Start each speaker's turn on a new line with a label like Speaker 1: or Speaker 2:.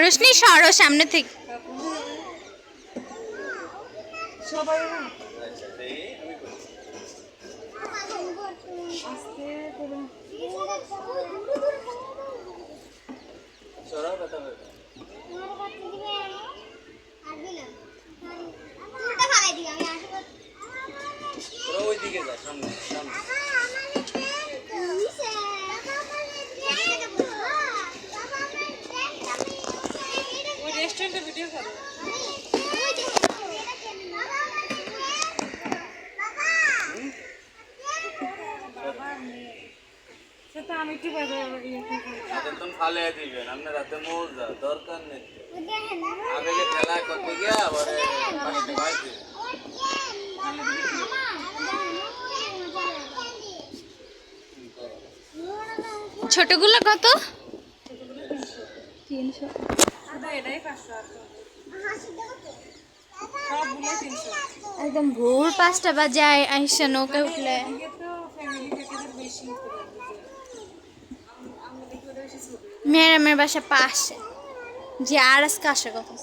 Speaker 1: রোশনি সরো সামনে থেকে।
Speaker 2: রেস্টুরেন্টে ভিডিও করো। সেটা আমি একটু
Speaker 3: ফালে দিবেন আপনার রাতে মজা দরকার নেই আবেগে খেলা করতে গিয়া আবার
Speaker 1: ছোটগুলো কত?
Speaker 2: 300। এটাই 500। সবগুলো 300।
Speaker 1: একদম ভোর 5টা বাজে আইসা নৌকা উঠলে ম্যাডামের বাসা পাশে যে আর আজকে আসার কথা।